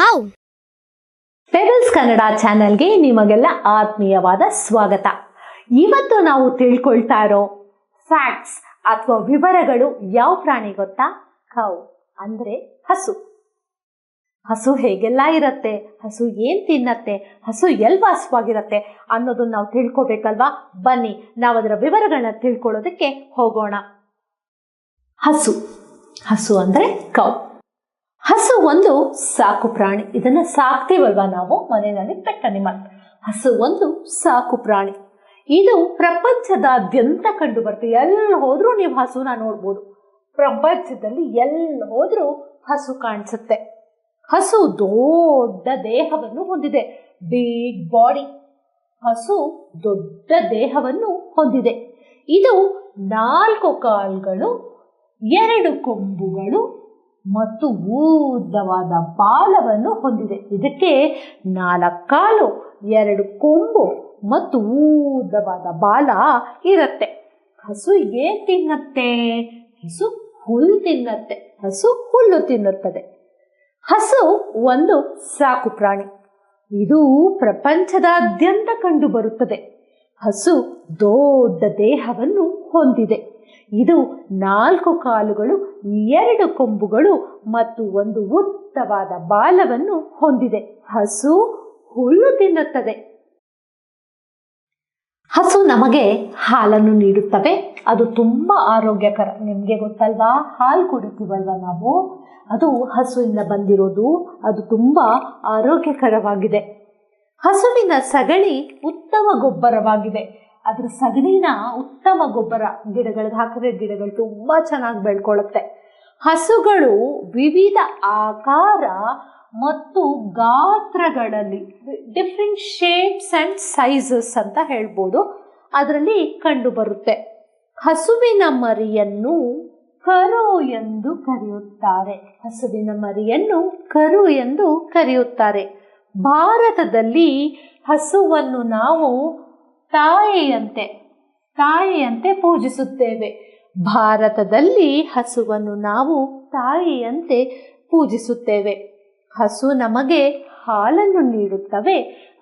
cow. Pebbles Kannada ಚಾನೆಲ್ಗೆ ನಿಮಗೆಲ್ಲ ಆತ್ಮೀಯವಾದ ಸ್ವಾಗತ. ಇವತ್ತು ನಾವು ತಿಳ್ಕೊಳ್ತಾ ಇರೋ ಫ್ಯಾಕ್ಟ್ಸ್ ಅಥವಾ ವಿವರಗಳು ಯಾವ ಪ್ರಾಣಿ ಗೊತ್ತಾ? ಕೌ ಅಂದ್ರೆ ಹಸು. ಹಸು ಹೇಗೆಲ್ಲ ಇರತ್ತೆ, ಹಸು ಏನ್ ತಿನ್ನತ್ತೆ, ಹಸು ಎಲ್ಲಿ ವಾಸವಾಗಿರತ್ತೆ ಅನ್ನೋದನ್ನ ನಾವು ತಿಳ್ಕೊಬೇಕಲ್ವಾ? ಬನ್ನಿ ನಾವು ಅದರ ವಿವರಗಳನ್ನ ತಿಳ್ಕೊಳ್ಳೋದಕ್ಕೆ ಹೋಗೋಣ. ಹಸು ಅಂದ್ರೆ ಕೌ. ಹಸು ಒಂದು ಸಾಕು ಪ್ರಾಣಿ. ಇದನ್ನ ಸಾಕ್ತೀವಲ್ವಾ ನಾವು ಮನೆಯಲ್ಲಿ, ಪೆಟ್ ಅನಿಮಲ್. ಹಸು ಒಂದು ಸಾಕು ಪ್ರಾಣಿ. ಇದು ಪ್ರಪಂಚದಾದ್ಯಂತ ಕಂಡು ಬರ್ತದೆ. ಎಲ್ಲಿ ಹೋದ್ರೂ ನೀವು ಹಸುನ ನೋಡ್ಬೋದು. ಪ್ರಪಂಚದಲ್ಲಿ ಎಲ್ಲಿ ಹೋದ್ರೂ ಹಸು ಕಾಣಿಸುತ್ತೆ. ಹಸು ದೊಡ್ಡ ದೇಹವನ್ನು ಹೊಂದಿದೆ, ಬಿಗ್ ಬಾಡಿ. ಹಸು ದೊಡ್ಡ ದೇಹವನ್ನು ಹೊಂದಿದೆ. ಇದು 4 ಕಾಲುಗಳು, 2 ಕೊಂಬುಗಳು ಮತ್ತು ಉದ್ದವಾದ ಬಾಲವನ್ನು ಹೊಂದಿದೆ. ಇದಕ್ಕೆ 4 ಕಾಲು, 2 ಕೊಂಬು ಮತ್ತು ಉದ್ದವಾದ ಬಾಲ ಇರುತ್ತೆ. ಹಸು ಏನ್ ತಿನ್ನತ್ತೆ? ಹಸು ಹುಲ್ಲು ತಿನ್ನತ್ತೆ. ಹಸು ಹುಲ್ಲು ತಿನ್ನುತ್ತದೆ. ಹಸು ಒಂದು ಸಾಕು ಪ್ರಾಣಿ. ಇದು ಪ್ರಪಂಚದಾದ್ಯಂತ ಕಂಡು ಬರುತ್ತದೆ. ಹಸು ದೊಡ್ಡ ದೇಹವನ್ನು ಹೊಂದಿದೆ. ಇದು 4 ಕಾಲುಗಳು, 2 ಕೊಂಬುಗಳು ಮತ್ತು ಒಂದು ಉದ್ದವಾದ ಬಾಲವನ್ನು ಹೊಂದಿದೆ. ಹಸು ಹುಲ್ಲು ತಿನ್ನುತ್ತದೆ. ಹಸು ನಮಗೆ ಹಾಲನ್ನು ನೀಡುತ್ತವೆ. ಅದು ತುಂಬಾ ಆರೋಗ್ಯಕರ. ನಿಮ್ಗೆ ಗೊತ್ತಲ್ವಾ, ಹಾಲು ಕುಡಿತೀವಲ್ವಾ ನಾವು, ಅದು ಹಸುವಿಂದ ಬಂದಿರೋದು. ಅದು ತುಂಬಾ ಆರೋಗ್ಯಕರವಾಗಿದೆ. ಹಸುವಿನ ಸಗಣಿ ಉತ್ತಮ ಗೊಬ್ಬರವಾಗಿದೆ. ಅದ್ರ ಸಗಣಿನ ಉತ್ತಮ ಗೊಬ್ಬರ ಗಿಡಗಳಿಗೆ ಹಾಕಿದ್ರೆ ಗಿಡಗಳು ತುಂಬಾ ಚೆನ್ನಾಗಿ ಬೆಳ್ಕೊಳ್ಳುತ್ತೆ. ಹಸುಗಳು ವಿವಿಧ ಆಕಾರ ಮತ್ತು ಗಾತ್ರಗಳಲ್ಲಿ, ಡಿಫ್ರೆಂಟ್ ಶೇಪ್ಸ್ ಅಂಡ್ ಸೈಜಸ್ ಅಂತ ಹೇಳ್ಬೋದು, ಅದರಲ್ಲಿ ಕಂಡು ಬರುತ್ತೆ. ಹಸುವಿನ ಮರಿಯನ್ನು ಕರು ಎಂದು ಕರೆಯುತ್ತಾರೆ. ಹಸುವಿನ ಮರಿಯನ್ನು ಕರು ಎಂದು ಕರೆಯುತ್ತಾರೆ. ಭಾರತದಲ್ಲಿ ಹಸುವನ್ನು ನಾವು ತಾಯಿಯಂತೆ ಪೂಜಿಸುತ್ತೇವೆ. ಭಾರತದಲ್ಲಿ ಹಸುವನ್ನು ನಾವು ತಾಯಿಯಂತೆ ಪೂಜಿಸುತ್ತೇವೆ. ಹಸು ನಮಗೆ ಹಾಲನ್ನು ನೀಡುತ್ತವೆ.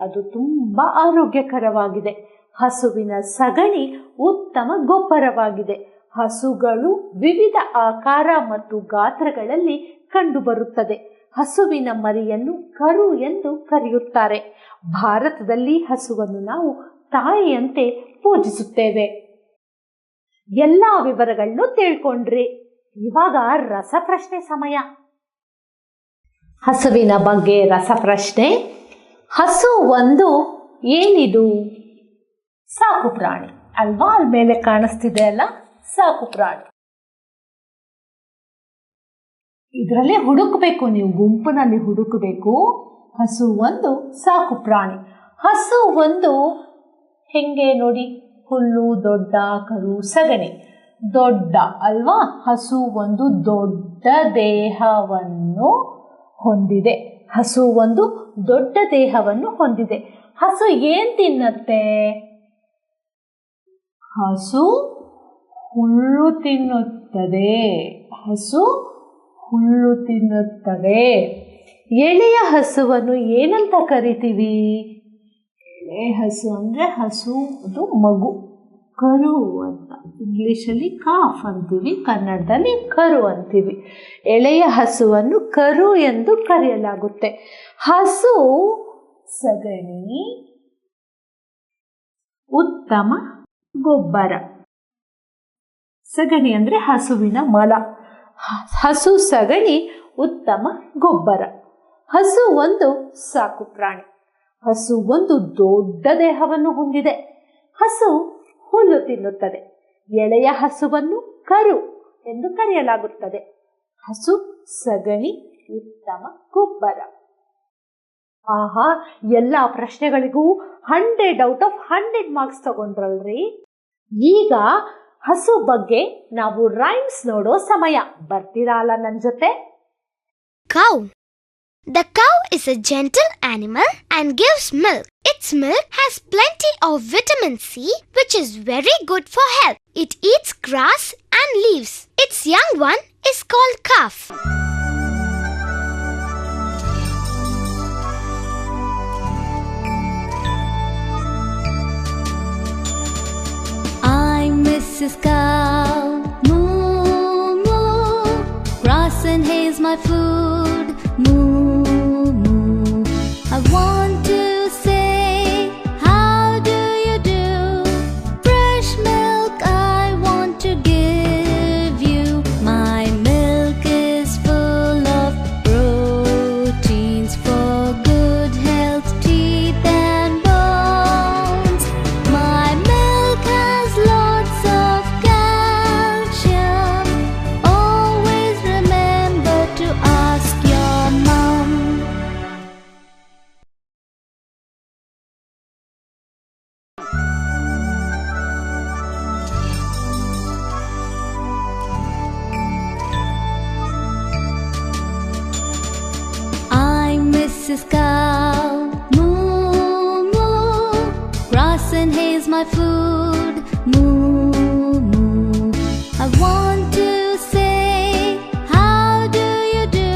ಅದು ತುಂಬಾ ಆರೋಗ್ಯಕರವಾಗಿದೆ. ಹಸುವಿನ ಸಗಣಿ ಉತ್ತಮ ಗೊಬ್ಬರವಾಗಿದೆ. ಹಸುಗಳು ವಿವಿಧ ಆಕಾರ ಮತ್ತು ಗಾತ್ರಗಳಲ್ಲಿ ಕಂಡುಬರುತ್ತದೆ. ಹಸುವಿನ ಮರಿಯನ್ನು ಕರು ಎಂದು ಕರೆಯುತ್ತಾರೆ. ಭಾರತದಲ್ಲಿ ಹಸುವನ್ನು ನಾವು ತಾಯಿಯಂತೆ ಪೂಜಿಸುತ್ತೇವೆ. ಎಲ್ಲಾ ವಿವರಗಳನ್ನು ತಿಳ್ಕೊಂಡ್ರಿ. ಇವಾಗ ರಸಪ್ರಶ್ನೆ ಸಮಯ. ಹಸುವಿನ ಬಗ್ಗೆ ರಸಪ್ರಶ್ನೆ. ಹಸು ಒಂದು ಏನಿದು? ಸಾಕು ಪ್ರಾಣಿ ಅಲ್ವಾ? ಅಲ್ಲಿ ಮೇಲೆ ಕಾಣಿಸ್ತಿದೆ ಅಲ್ಲ, ಸಾಕು ಪ್ರಾಣಿ. ಇದರಲ್ಲಿ ಹುಡುಕಬೇಕು, ನೀವು ಗುಂಪಿನಲ್ಲಿ ಹುಡುಕಬೇಕು. ಹಸು ಒಂದು ಸಾಕು ಪ್ರಾಣಿ. ಹಸು ಒಂದು ಹೆಂಗೆ ನೋಡಿ, ಹುಲ್ಲು, ದೊಡ್ಡ ಕರು, ಸಗಣಿ, ದೊಡ್ಡ ಅಲ್ವಾ? ಹಸು ಒಂದು ದೊಡ್ಡ ದೇಹವನ್ನು ಹೊಂದಿದೆ. ಹಸು ಒಂದು ದೊಡ್ಡ ದೇಹವನ್ನು ಹೊಂದಿದೆ. ಹಸು ಏನ್ ತಿನ್ನತ್ತೆ? ಹಸು ಹುಲ್ಲು ತಿನ್ನುತ್ತದೆ. ಹಸು ಹುಲ್ಲು ತಿನ್ನುತ್ತದೆ. ಎಳೆಯ ಹಸುವನ್ನು ಏನಂತ ಕರಿತೀವಿ? ಎಳೆ ಹಸು ಅಂದ್ರೆ ಹಸು ಅದು ಮಗು, ಕರು ಅಂತ. ಇಂಗ್ಲಿಷಲ್ಲಿ ಕಾಫ್ ಅಂತೀವಿ, ಕನ್ನಡದಲ್ಲಿ ಕರು ಅಂತೀವಿ. ಎಳೆಯ ಹಸುವನ್ನು ಕರು ಎಂದು ಕರೆಯಲಾಗುತ್ತೆ. ಹಸು ಸಗಣಿ ಉತ್ತಮ ಗೊಬ್ಬರ. ಸಗಣಿ ಅಂದ್ರೆ ಹಸುವಿನ ಮಲ. ಹಸು ಸಗಣಿ ಉತ್ತಮ ಗೊಬ್ಬರ. ಹಸು ಒಂದು ಸಾಕು ಪ್ರಾಣಿ. ಹಸು ಒಂದು ದೊಡ್ಡ ದೇಹವನ್ನು ಹೊಂದಿದೆ. ಹಸು ಹುಲ್ಲು ತಿನ್ನುತ್ತದೆ. ಎಳೆಯ ಹಸುವನ್ನು ಕರು ಎಂದು ಕರೆಯಲಾಗುತ್ತದೆ. ಹಸು ಸಗಣಿ ಉತ್ತಮ ಗೊಬ್ಬರ. ಆಹಾ, ಎಲ್ಲಾ ಪ್ರಶ್ನೆಗಳಿಗೂ 100/100 ಮಾರ್ಕ್ಸ್ ತಗೊಂಡ್ರಲ್ರಿ. ಈಗ ಹಸು ಬಗ್ಗೆ ನಾವು ರೈಮ್ಸ್ ನೋಡೋ ಸಮಯ. ಬರ್ತೀರಾ ಅಲ್ಲ ನನ್ನ ಜೊತೆ? Cow. The cow is a gentle animal and gives milk. Its milk has plenty of vitamin C, which is very good for health. It eats grass and leaves. Its young one is called calf. Mrs. Cow. Moo, moo. Grass and hay's my food. Moo, moo. I want to say, how do you do? Fresh milk I want to give you. My milk is full of proteins for good health, teeth and bones. My milk has lots of calcium. Always remember to ask your mom. I'm Mrs. Cow. Moo, moo. Grass and hay's my food. Moo, moo. I want to say, how do you do?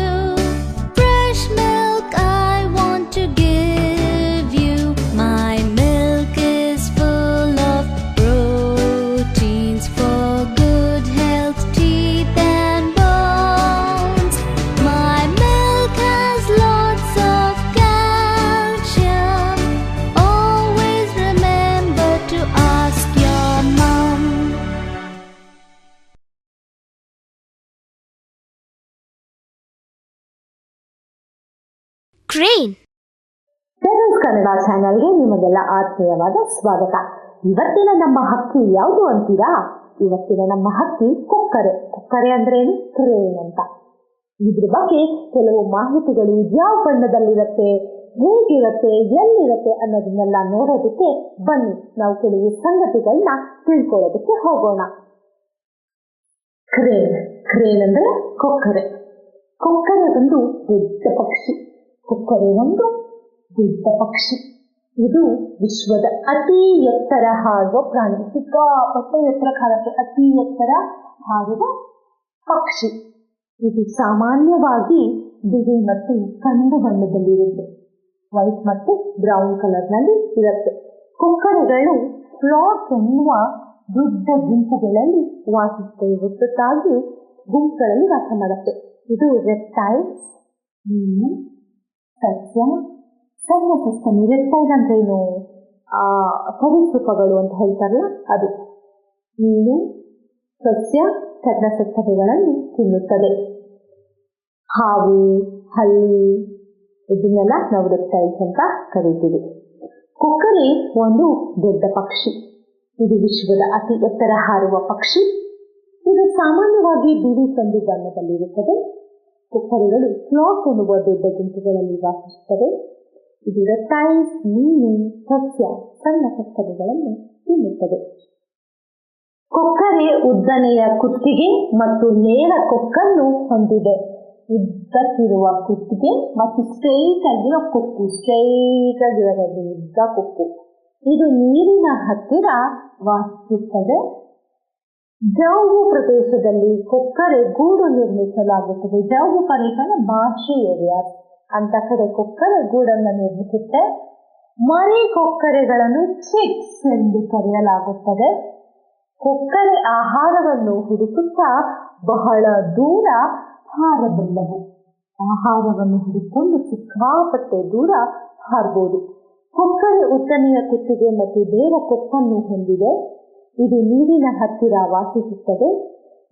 Fresh milk I want to give you. My milk is full of proteins for good health, teeth and bones. My milk has lots of calcium. Always remember to ask your mom. Crane. Pebbles Kannada ಚಾನೆಲ್ಗೆ ನಿಮಗೆಲ್ಲ ಆತ್ಮೀಯವಾದ ಸ್ವಾಗತ. ಇವತ್ತಿನ ನಮ್ಮ ಹಕ್ಕಿ ಯಾವುದು ಅಂತೀರಾ? ಇವತ್ತಿನ ನಮ್ಮ ಹಕ್ಕಿ ಕೊಕ್ಕರೆ. ಕೊಕ್ಕರೆ ಅಂದ್ರೆ ಏನು? ಕ್ರೇನ್ ಅಂತ. ಇದ್ರ ಬಗ್ಗೆ ಕೆಲವು ಮಾಹಿತಿಗಳು ಯಾವ ಬಣ್ಣದಲ್ಲಿರುತ್ತೆ, ಹೇಗಿರುತ್ತೆ, ಎಲ್ಲಿರುತ್ತೆ ಅನ್ನೋದನ್ನೆಲ್ಲ ನೋಡೋದಕ್ಕೆ ಬನ್ನಿ ನಾವು ಕೆಲವು ಸಂಗತಿಗಳನ್ನ ತಿಳ್ಕೊಳ್ಳೋದಕ್ಕೆ ಹೋಗೋಣ. ಕ್ರೇನ್. ಕ್ರೇನ್ ಅಂದ್ರೆ ಕೊಕ್ಕರೆ. ಕೊಕ್ಕರೆ ಒಂದು ದೊಡ್ಡ ಪಕ್ಷಿ. ಕೊಕ್ಕರೆ ಒಂದು ದೊಡ್ಡ ಪಕ್ಷಿ. ಇದು ವಿಶ್ವದ ಅತಿ ಎತ್ತರ ಹಾರುವ ಪ್ರಾಣಿ. ಸಿಕ್ಕಾಪಟ್ಟೆ ಎತ್ತರ ಕಾಲಕ್ಕೆ ಅತಿ ಎತ್ತರ ಹಾರುವ ಪಕ್ಷಿ. ಇದು ಸಾಮಾನ್ಯವಾಗಿ ಬಿಳಿ ಮತ್ತು ಕಂದು ಬಣ್ಣದಲ್ಲಿರುತ್ತೆ. ವೈಟ್ ಮತ್ತು ಬ್ರೌನ್ ಕಲರ್ ನಲ್ಲಿ ಇರುತ್ತೆ. ಕೊಕ್ಕರೆಗಳು ಫ್ಲಾಕ್ ಎನ್ನುವ ದೊಡ್ಡ ಗುಂಪುಗಳಲ್ಲಿ ವಾಸಿಸುತ್ತವೆ. ಒಟ್ಟೊಟ್ಟಾಗಿ ಗುಂಪುಗಳಲ್ಲಿ ವಾಸ ಮಾಡುತ್ತೆ. ಇದು ರೆಪ್ಟೈಲ್ಸ್, ಮೀನು, ಸಸ್ಯ, ಸಣ್ಣ ಸಸ್ತನಿ. ರೆಪ್ಟೈಲ್ ಅಂದ್ರೇನು? ಸರೀಸೃಪಗಳು ಅಂತ ಹೇಳ್ತಾರಲ್ಲ ಅದು. ಮೀನು, ಸಸ್ಯ, ಸಣ್ಣ ಸಸ್ತನಿಗಳನ್ನು ತಿನ್ನುತ್ತದೆ. ಹಾವು, ಹಲ್ಲಿ ಇದನ್ನೆಲ್ಲ ನಾವು ರೆಪ್ಟೈಲ್ಸ್ ಅಂತ ಕರೀತೀವಿ. ಕೊಕ್ಕರೆ ಒಂದು ದೊಡ್ಡ ಪಕ್ಷಿ. ಇದು ವಿಶ್ವದ ಅತಿ ಎತ್ತರ ಹಾರುವ ಪಕ್ಷಿ. ಇದು ಸಾಮಾನ್ಯವಾಗಿ ಬಿಳಿ ಕಂದು ಬಣ್ಣದಲ್ಲಿರುತ್ತದೆ. ಕೊಕ್ಕರೆಗಳು ಫ್ಲಾಕ್ ಎನ್ನುವ ದೊಡ್ಡ ಗುಂಪುಗಳಲ್ಲಿ ವಾಸಿಸುತ್ತವೆ. ಇದು ರೆಪ್ಟೈಲ್ಸ್, ಮೀನು, ಸಸ್ಯ, ಸಣ್ಣ ಸಸ್ತನಿಗಳನ್ನು ತಿನ್ನುತ್ತದೆ. ಕೊಕ್ಕರೆ ಉದ್ದನೆಯ ಕುತ್ತಿಗೆ ಮತ್ತು ನೇರ ಕೊಕ್ಕನ್ನು ಹೊಂದಿದೆ. ಉದ್ದಕ್ಕಿರುವ ಕುತ್ತಿಗೆ ಮತ್ತು ಸ್ಟ್ರೈಟ್ ಆಗಿರುವ ಕೊಕ್ಕು. ಸ್ಟ್ರೈಟ್ ಆಗಿರೋದು ಉದ್ದ ಕೊಕ್ಕು. ಇದು ನೀರಿನ ಹತ್ತಿರ ವಾಸಿಸುತ್ತದೆ. ಜೌಗು ಪ್ರದೇಶದಲ್ಲಿ ಕೊಕ್ಕರೆ ಗೂಡು ನಿರ್ಮಿಸಲಾಗುತ್ತದೆ. ಜೌಗು ಪ್ರದೇಶ ಭಾಷೆ ಏರಿಯಾ ಅಂತ ಕಡೆ ಕೊಕ್ಕರೆ ಗೂಡನ್ನು ನಿರ್ಮಿಸುತ್ತೆ. ಮರಿ ಕೊಕ್ಕರೆಗಳನ್ನು ಚಿಕ್ಸ್ ಎಂದು ಕರೆಯಲಾಗುತ್ತದೆ. ಕೊಕ್ಕರೆ ಆಹಾರವನ್ನು ಹುಡುಕುತ್ತಾ ಬಹಳ ದೂರ ಹಾರಬಲ್ಲವು. ಆಹಾರವನ್ನು ಹುಡುಕೊಂಡು ಸಿಕ್ಕಾಪಟ್ಟೆ ದೂರ ಹಾರಬಹುದು. ಕೊಕ್ಕರೆ ಉದ್ದನೆಯ ಕುತ್ತಿಗೆ ಮತ್ತು ನೇರ ಕೊಕ್ಕನ್ನು ಹೊಂದಿದೆ. ಇದು ನೀರಿನ ಹತ್ತಿರ ವಾಸಿಸುತ್ತದೆ.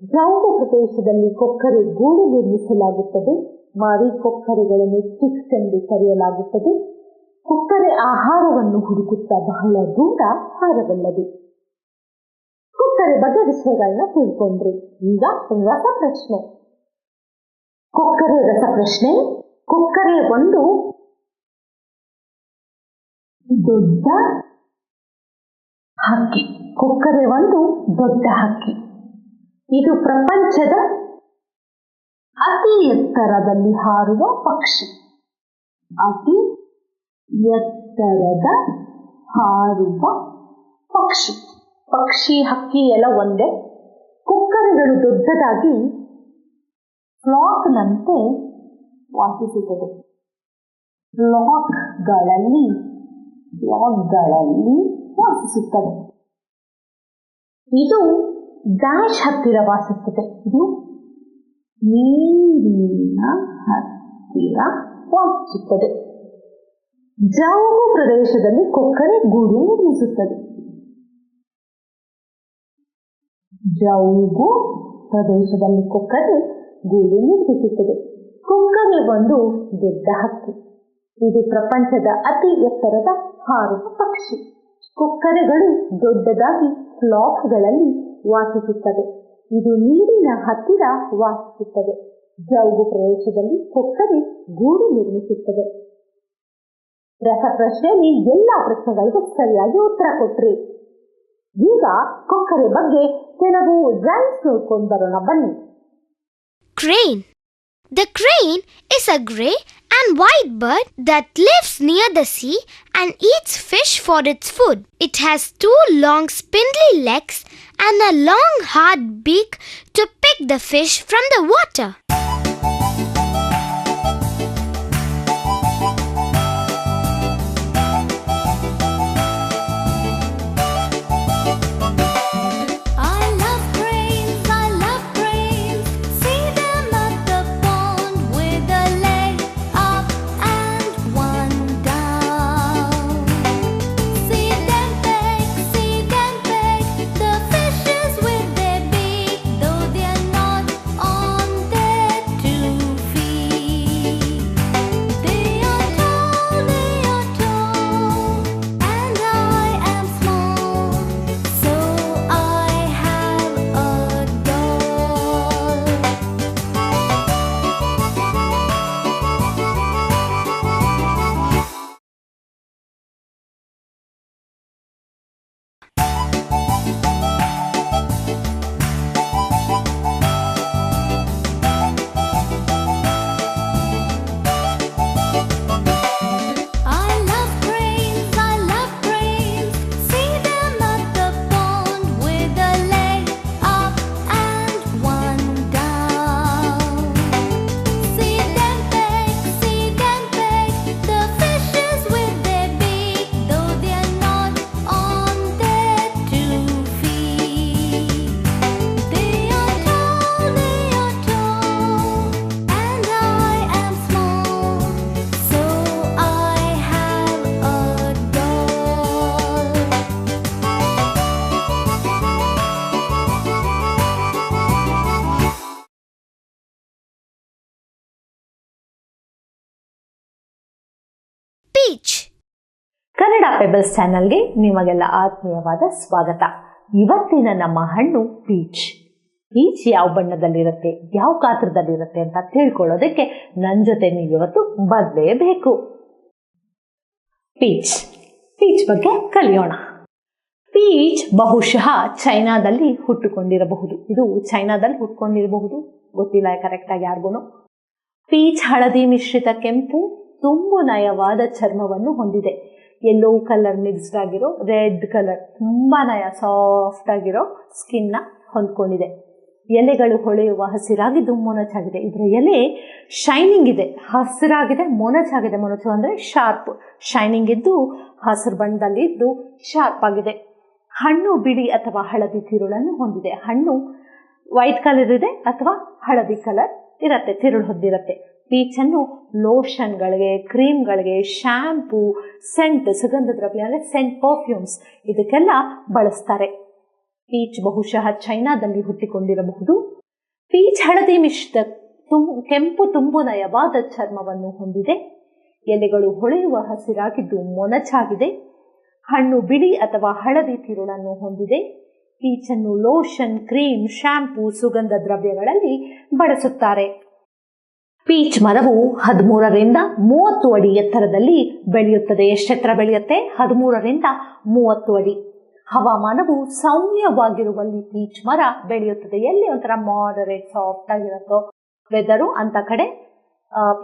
ಜೌಗು ಪ್ರದೇಶದಲ್ಲಿ ಕೊಕ್ಕರೆ ಗೂಡು ನಿರ್ಮಿಸಲಾಗುತ್ತದೆ. ಮರಿ ಕೊಕ್ಕರೆಗಳನ್ನು ಚಿಕ್ಸ್ ಎಂದು ಕರೆಯಲಾಗುತ್ತದೆ. ಕೊಕ್ಕರೆ ಆಹಾರವನ್ನು ಹುಡುಕುತ್ತಾ ಬಹಳ ದೂರ ಹಾರಬಲ್ಲದು. ಕೊಕ್ಕರೆ ಬಗ್ಗೆ ವಿಷಯಗಳನ್ನ ತಿಳ್ಕೊಂಡ್ರಿ. ಈಗ ರಸಪ್ರಶ್ನೆ. ಕೊಕ್ಕರೆ ರಸಪ್ರಶ್ನೆ. ಕೊಕ್ಕರೆ ಒಂದು ದೊಡ್ಡ ಹಕ್ಕಿ. ಕೊಕ್ಕರೆ ಒಂದು ದೊಡ್ಡ ಹಕ್ಕಿ. ಇದು ಪ್ರಪಂಚದ ಅತಿ ಎತ್ತರದಲ್ಲಿ ಹಾರುವ ಪಕ್ಷಿ. ಅತಿ ಎತ್ತರದ ಹಾರುವ ಪಕ್ಷಿ. ಪಕ್ಷಿ, ಹಕ್ಕಿ ಎಲ್ಲ ಒಂದೇ. ಕೊಕ್ಕರೆಗಳು ದೊಡ್ಡದಾಗಿ ಫ್ಲಾಕ್ನಂತೆ ವಾಸಿಸುತ್ತದೆ. ಫ್ಲಾಕ್ಗಳಲ್ಲಿ ವಾಸಿಸುತ್ತದೆ. ಇದು ಡ್ಯಾಶ್ ಹತ್ತಿರ ವಾಸಿಸುತ್ತದೆ. ಇದು ನೀರಿನ ಹತ್ತಿರ ವಾಸಿಸುತ್ತದೆ. ಜೌಗು ಪ್ರದೇಶದಲ್ಲಿ ಕೊಕ್ಕರೆ ಗೂಡು ನಿರ್ಮಿಸುತ್ತದೆ. ಜೌಗು ಪ್ರದೇಶದಲ್ಲಿ ಕೊಕ್ಕರೆ ಗೂಡು ನಿರ್ಮಿಸುತ್ತದೆ. ಕೊಕ್ಕರೆ ಒಂದು ದೊಡ್ಡ ಹಕ್ಕಿ. ಇದು ಪ್ರಪಂಚದ ಅತಿ ಎತ್ತರದ ಹಾರುವ ಪಕ್ಷಿ. ಕೊಕ್ಕರೆಗಳು ದೊಡ್ಡದಾಗಿ ಫ್ಲಾಕ್ಗಳಲ್ಲಿ ವಾಸಿಸುತ್ತವೆ. ಇದು ನೀರಿನ ಹತ್ತಿರ ವಾಸಿಸುತ್ತದೆ. ಜೌಗು ಪ್ರದೇಶದಲ್ಲಿ ಕೊಕ್ಕರೆ ಗೂಡು ನಿರ್ಮಿಸುತ್ತದೆ. ರಸಪ್ರಶ್ನೆಯಲ್ಲಿ ಎಲ್ಲಾ ಪ್ರಶ್ನೆಗಳಿಗೂ ಸರಿಯಾಗಿ ಉತ್ತರ ಕೊಟ್ರಿ. ಈಗ ಕೊಕ್ಕರೆ ಬಗ್ಗೆ ಕೆಲವು ರೈಮ್ಸ್ ನೋಡ್ಕೊಂಡು ಬರೋಣ ಬನ್ನಿ. Crane. The crane is a grey and white bird that lives near the sea and eats fish for its food. It has 2 long spindly legs and a long hard beak to pick the fish from the water. I love cranes, see them at the pond with a leg up and one down. See them peck the fishes with their beak, though they're not on their 2 feet. They are tall, and I am small, so I have a doll. I love cranes, see them at the pond with a leg up and one down. See them peck the fishes with their beak, though they're not on their 2 feet. They are tall, and I am small, so I have a doll. Peach. Kannada pebbles ಚಾನಲ್ಗೆ ನಿಮಗೆಲ್ಲ ಆತ್ಮೀಯವಾದ ಸ್ವಾಗತ. ಇವತ್ತಿನ ನಮ್ಮ ಹಣ್ಣು peach. Peach ಯಾವ ಬಣ್ಣದಲ್ಲಿರುತ್ತೆ, ಯಾವ ಗಾತ್ರದಲ್ಲಿರುತ್ತೆ ಅಂತ ತಿಳ್ಕೊಳ್ಳೋದಕ್ಕೆ ನನ್ನ ಜೊತೆ ನೀವು ಇವತ್ತು ಬರಲೇಬೇಕು. ಪೀಚ್ ಬಗ್ಗೆ ಕಲಿಯೋಣ. ಪೀಚ್ ಬಹುಶಃ ಚೈನಾದಲ್ಲಿ ಹುಟ್ಟುಕೊಂಡಿರಬಹುದು. ಇದು ಚೈನಾದಲ್ಲಿ ಹುಟ್ಟುಕೊಂಡಿರಬಹುದು, ಗೊತ್ತಿಲ್ಲ ಕರೆಕ್ಟಾಗಿ ಯಾರಿಗೂ. ಪೀಚ್ ಹಳದಿ ಮಿಶ್ರಿತ ಕೆಂಪು ತುಂಬು ನಯವಾದ ಚರ್ಮವನ್ನು ಹೊಂದಿದೆ. ಯೆಲ್ಲೋ ಕಲರ್ ಮಿಕ್ಸ್ಡ್ ಆಗಿರೋ ರೆಡ್ ಕಲರ್ ತುಂಬಾ ನಯ ಸಾಫ್ಟ್ ಆಗಿರೋ ಸ್ಕಿನ್ನ ಹೊಂದ್ಕೊಂಡಿದೆ. ಎಲೆಗಳು ಹೊಳೆಯುವ ಹಸಿರಾಗಿದ್ದು ಮೊನಚಾಗಿದೆ. ಇದರ ಎಲೆ ಶೈನಿಂಗ್ ಇದೆ, ಹಸಿರಾಗಿದೆ, ಮೊನಚಾಗಿದೆ. ಮೊನಚು ಅಂದರೆ ಶಾರ್ಪ್, ಶೈನಿಂಗ್ ಇದ್ದು ಹಸಿರು ಬಣ್ಣದಲ್ಲಿ ಇದ್ದು ಶಾರ್ಪ್ ಆಗಿದೆ. ಹಣ್ಣು ಬಿಳಿ ಅಥವಾ ಹಳದಿ ತಿರುಳನ್ನು ಹೊಂದಿದೆ. ಹಣ್ಣು ವೈಟ್ ಕಲರ್ ಇದೆ ಅಥವಾ ಹಳದಿ ಕಲರ್ ಇರತ್ತೆ, ತಿರುಳು ಹೊಂದಿರತ್ತೆ. ಪೀಚನ್ನು ಲೋಷನ್ಗಳಿಗೆ, ಕ್ರೀಮ್ಗಳಿಗೆ, ಶ್ಯಾಂಪೂ, ಸೆಂಟ್, ಸುಗಂಧ ದ್ರವ್ಯ ಅಂದರೆ ಸೆಂಟ್, ಪರ್ಫ್ಯೂಮ್ಸ್ ಇದಕ್ಕೆಲ್ಲ ಬಳಸ್ತಾರೆ. ಪೀಚ್ ಬಹುಶಃ ಚೈನಾದಲ್ಲಿ ಹುಟ್ಟಿಕೊಂಡಿರಬಹುದು. ಪೀಚ್ ಹಳದಿ ಮಿಶ್ರಿತ ಕೆಂಪು ತುಂಬು ನಯವಾದ ಚರ್ಮವನ್ನು ಹೊಂದಿದೆ. ಎಲೆಗಳು ಹೊಳೆಯುವ ಹಸಿರಾಗಿದ್ದು ಮೊನಚಾಗಿದೆ. ಹಣ್ಣು ಬಿಳಿ ಅಥವಾ ಹಳದಿ ತಿರುಳನ್ನು ಹೊಂದಿದೆ. ಪೀಚನ್ನು ಲೋಷನ್, ಕ್ರೀಮ್, ಶ್ಯಾಂಪೂ, ಸುಗಂಧ ದ್ರವ್ಯಗಳಲ್ಲಿ ಬಳಸುತ್ತಾರೆ. ಪೀಚ್ ಮರವು 13ರಿಂದ 30 ಅಡಿ ಎತ್ತರದಲ್ಲಿ ಬೆಳೆಯುತ್ತದೆ. ಎಷ್ಟೆತ್ತರ ಬೆಳೆಯುತ್ತೆ? 13ರಿಂದ 30 ಅಡಿ. ಹವಾಮಾನವು ಸೌಮ್ಯವಾಗಿರುವಲ್ಲಿ ಪೀಚ್ ಮರ ಬೆಳೆಯುತ್ತದೆ. ಎಲ್ಲಿ ಒಂಥರ ಮಾಡರೇಟ್ ಸಾಫ್ಟ್ ಆಗಿರುತ್ತೋ ವೆದರು ಅಂತ ಕಡೆ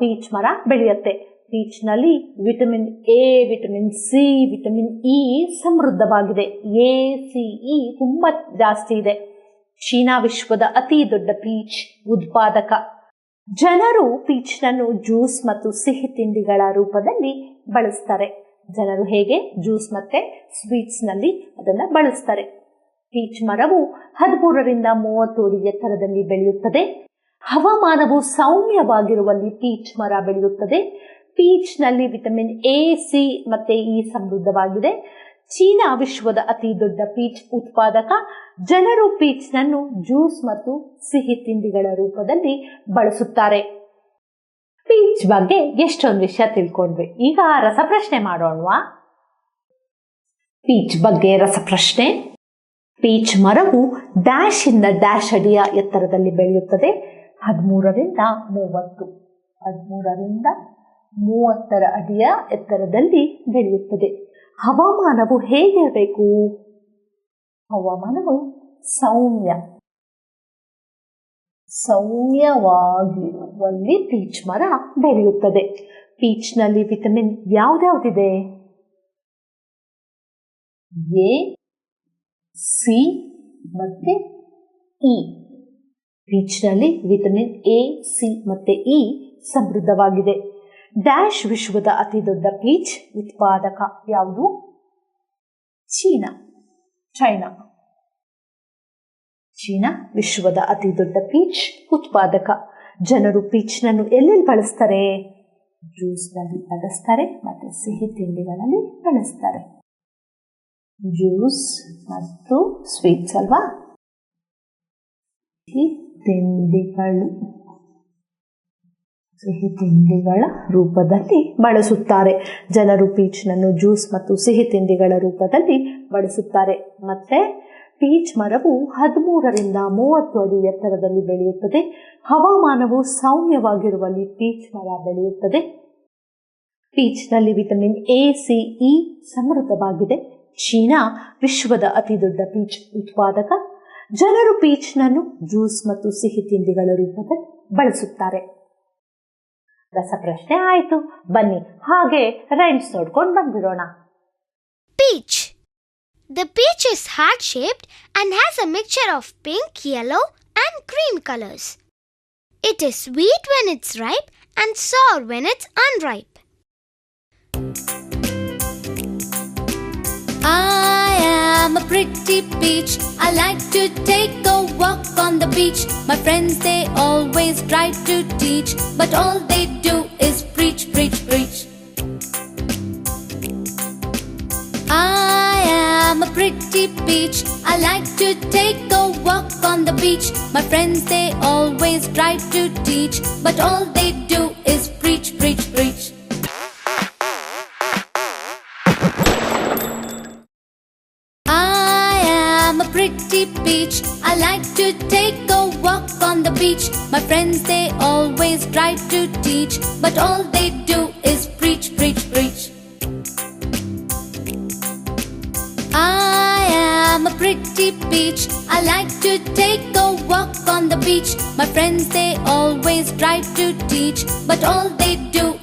ಪೀಚ್ ಮರ ಬೆಳೆಯುತ್ತೆ. ಪೀಚ್ನಲ್ಲಿ vitamin A, vitamin C, vitamin E ಸಮೃದ್ಧವಾಗಿದೆ. ಎ, ಸಿ, ಇ ತುಂಬಾ ಜಾಸ್ತಿ ಇದೆ. ಚೀನಾ ವಿಶ್ವದ ಅತಿ ದೊಡ್ಡ ಪೀಚ್ ಉತ್ಪಾದಕ. ಜನರು ಪೀಚ್ನನ್ನು ಜ್ಯೂಸ್ ಮತ್ತು ಸಿಹಿ ತಿಂಡಿಗಳ ರೂಪದಲ್ಲಿ ಬಳಸ್ತಾರೆ. ಜನರು ಹೇಗೆ ಜ್ಯೂಸ್ ಮತ್ತೆ ಸ್ವೀಟ್ಸ್ ನಲ್ಲಿ ಅದನ್ನ ಬಳಸ್ತಾರೆ. ಪೀಚ್ ಮರವು 13ರಿಂದ 30 ಅಡಿ ಎತ್ತರದಲ್ಲಿ ಬೆಳೆಯುತ್ತದೆ. ಹವಾಮಾನವು ಸೌಮ್ಯವಾಗಿರುವಲ್ಲಿ ಪೀಚ್ ಮರ ಬೆಳೆಯುತ್ತದೆ. ಪೀಚ್ನಲ್ಲಿ ವಿಟಮಿನ್ ಎ, ಸಿ ಮತ್ತೆ ಇ ಸಮೃದ್ಧವಾಗಿದೆ. ಚೀನಾ ವಿಶ್ವದ ಅತಿ ದೊಡ್ಡ ಪೀಚ್ ಉತ್ಪಾದಕ. ಜನರು ಪೀಚ್ನನ್ನು ಜ್ಯೂಸ್ ಮತ್ತು ಸಿಹಿ ತಿಂಡಿಗಳ ರೂಪದಲ್ಲಿ ಬಳಸುತ್ತಾರೆ. ಪೀಚ್ ಬಗ್ಗೆ ಎಷ್ಟೊಂದು ವಿಷಯ ತಿಳ್ಕೊಂಡ್ವಿ. ಈಗ ರಸಪ್ರಶ್ನೆ ಮಾಡೋಣವಾ? ಪೀಚ್ ಬಗ್ಗೆ ರಸಪ್ರಶ್ನೆ. ಪೀಚ್ ಮರವು ಡ್ಯಾಶ್ ಇಂದ ಡ್ಯಾಶ್ ಅಡಿಯ ಎತ್ತರದಲ್ಲಿ ಬೆಳೆಯುತ್ತದೆ. 13ರಿಂದ 30 ಅಡಿಯ ಎತ್ತರದಲ್ಲಿ ಬೆಳೆಯುತ್ತದೆ. ಹವಾಮಾನವು ಹೇಗಿರಬೇಕು? ಹವಾಮಾನವು ಸೌಮ್ಯವಾಗಿರುವಲ್ಲಿ ಪೀಚ್ ಮರ ಬೆಳೆಯುತ್ತದೆ. ಪೀಚ್ನಲ್ಲಿ ವಿಟಮಿನ್ ಯಾವ್ದ್ಯಾವ್ದಿದೆ? ಎ, ಸಿ ಮತ್ತೆ ಇ. ಪೀಚ್ನಲ್ಲಿ ವಿಟಮಿನ್ ಎ, ಸಿ ಮತ್ತೆ ಇ ಸಮೃದ್ಧವಾಗಿದೆ. ಡ್ಯಾಶ್ ವಿಶ್ವದ ಅತಿ ದೊಡ್ಡ ಪೀಚ್ ಉತ್ಪಾದಕ ಯಾವುದು? ಚೀನಾ ವಿಶ್ವದ ಅತಿ ದೊಡ್ಡ ಪೀಚ್ ಉತ್ಪಾದಕ. ಜನರು ಪೀಚ್ನನ್ನು ಎಲ್ಲೆಲ್ಲಿ ಬಳಸ್ತಾರೆ? ಜ್ಯೂಸ್ನಲ್ಲಿ ಬಳಸ್ತಾರೆ ಮತ್ತು ಸಿಹಿ ತಿಂಡಿಗಳಲ್ಲಿ ಬಳಸ್ತಾರೆ. ಜ್ಯೂಸ್ ಮತ್ತು ಸ್ವೀಟ್ಸ್ ಅಲ್ವಾ? ಸಿಹಿ ತಿಂಡಿಗಳ ರೂಪದಲ್ಲಿ ಬಳಸುತ್ತಾರೆ. ಜನರು ಪೀಚ್ನನ್ನು ಜ್ಯೂಸ್ ಮತ್ತು ಸಿಹಿ ತಿಂಡಿಗಳ ರೂಪದಲ್ಲಿ ಬಳಸುತ್ತಾರೆ. ಮತ್ತೆ ಪೀಚ್ ಮರವು 13ರಿಂದ 30 ಅಡಿ ಎತ್ತರದಲ್ಲಿ ಬೆಳೆಯುತ್ತದೆ. ಹವಾಮಾನವು ಸೌಮ್ಯವಾಗಿರುವಲ್ಲಿ ಪೀಚ್ ಮರ ಬೆಳೆಯುತ್ತದೆ. ಪೀಚ್ನಲ್ಲಿ ವಿಟಮಿನ್ ಎ, ಸಿ, ಇ ಸಮೃದ್ಧವಾಗಿದೆ. ಚೀನಾ ವಿಶ್ವದ ಅತಿ ದೊಡ್ಡ ಪೀಚ್ ಉತ್ಪಾದಕ. ಜನರು ಪೀಚ್ನನ್ನು ಜ್ಯೂಸ್ ಮತ್ತು ಸಿಹಿ ತಿಂಡಿಗಳ ರೂಪದಲ್ಲಿ ಬಳಸುತ್ತಾರೆ. ರಸಪ್ರಶ್ನೆ ಆಯಿತು. ಬನ್ನಿ ಹಾಗೆ ರೈಮ್ಸ್ ನೋಡ್ಕೊಂಡು ಬಂದ್ಬಿಡೋಣ. Peach. The peach is heart-shaped and has a mixture of pink, yellow and green colors. It is sweet when it's ripe and sour when it's unripe. I am a pretty peach. I like to take a walk on the beach. My friends, they always try to teach, but all they do is preach, preach, preach. I am a pretty peach. I like to take a walk on the beach. My friends, they always try to teach, but all they do is preach, preach, preach. I am a pretty peach. I like to take a walk on the beach. My friends, they always try to teach, but all they do is preach, preach, preach. I am a pretty peach. I like to take a walk on the beach. My friends, they always try to teach, but all they do